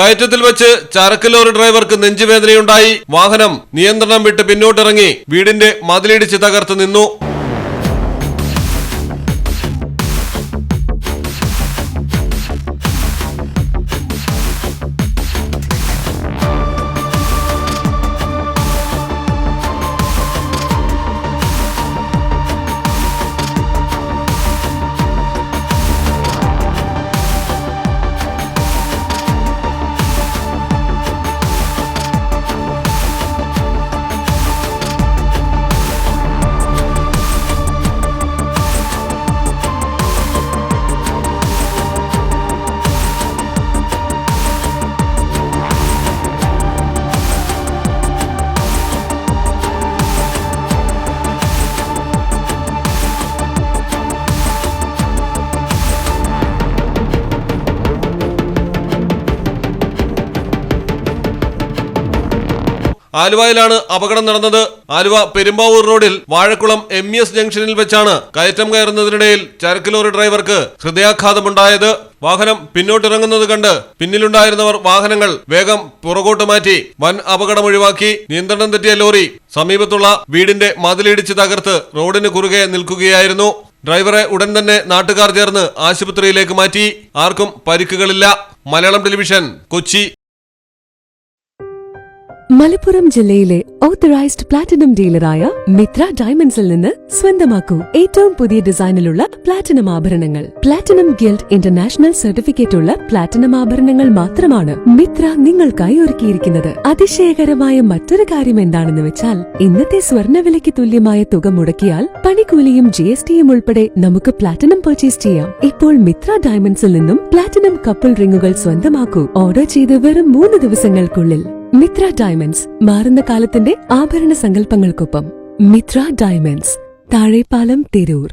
കയറ്റത്തിൽ വെച്ച് ചരക്ക് ലോറി ഡ്രൈവർക്ക് നെഞ്ചുവേദനയുണ്ടായി. വാഹനം നിയന്ത്രണം വിട്ട് പിന്നോട്ടിറങ്ങി വീടിന്റെ മതിലിടിച്ച് തകർത്ത് നിന്നു. ആലുവയിലാണ് അപകടം നടന്നത്. ആലുവ പെരുമ്പാവൂർ റോഡിൽ വാഴക്കുളം MES ജംഗ്ഷനിൽ വെച്ചാണ് കയറ്റം കയറുന്നതിനിടയിൽ ചരക്ക് ലോറി ഡ്രൈവർക്ക് ഹൃദയാഘാതമുണ്ടായത്. വാഹനം പിന്നോട്ടിറങ്ങുന്നത് കണ്ട് പിന്നിലുണ്ടായിരുന്നവർ വാഹനങ്ങൾ വേഗം പുറകോട്ട് മാറ്റി വൻ അപകടം ഒഴിവാക്കി. നിയന്ത്രണം തെറ്റിയ ലോറി സമീപത്തുള്ള വീടിന്റെ മതിലിടിച്ച് തകർത്ത് റോഡിന് കുറുകെ നിൽക്കുകയായിരുന്നു. ഡ്രൈവറെ ഉടൻ തന്നെ നാട്ടുകാർ ചേർന്ന് ആശുപത്രിയിലേക്ക് മാറ്റി. ആർക്കും പരിക്കുകളില്ല. മലയാളം ടെലിവിഷൻ, കൊച്ചി. മലപ്പുറം ജില്ലയിലെ ഓത്തറൈസ്ഡ് പ്ലാറ്റിനം ഡീലറായ മിത്ര ഡയമണ്ട്സിൽ നിന്ന് സ്വന്തമാക്കൂ ഏറ്റവും പുതിയ ഡിസൈനിലുള്ള പ്ലാറ്റിനം ആഭരണങ്ങൾ. പ്ലാറ്റിനം ഗിൽഡ് ഇന്റർനാഷണൽ സർട്ടിഫിക്കറ്റ് ഉള്ള പ്ലാറ്റിനം ആഭരണങ്ങൾ മാത്രമാണ് മിത്ര നിങ്ങൾക്കായി ഒരുക്കിയിരിക്കുന്നത്. അതിശയകരമായ മറ്റൊരു കാര്യം എന്താണെന്ന് വെച്ചാൽ ഇന്നത്തെ സ്വർണ്ണവിലയ്ക്ക് തുല്യമായ തുക മുടക്കിയാൽ പണിക്കൂലിയും GSTയും ഉൾപ്പെടെ നമുക്ക് പ്ലാറ്റിനം പർച്ചേസ് ചെയ്യാം. ഇപ്പോൾ മിത്ര ഡയമണ്ട്സിൽ നിന്നും പ്ലാറ്റിനം കപ്പിൾ റിങ്ങുകൾ സ്വന്തമാക്കൂ. ഓർഡർ ചെയ്ത് വെറും 3 ദിവസങ്ങൾക്കുള്ളിൽ. മിത്ര ഡയമണ്ട്സ്, മാറുന്ന കാലത്തിന്റെ ആഭരണ സങ്കല്പങ്ങൾക്കൊപ്പം. മിത്ര ഡയമണ്ട്സ്, താഴെപ്പാലം, തിരൂർ.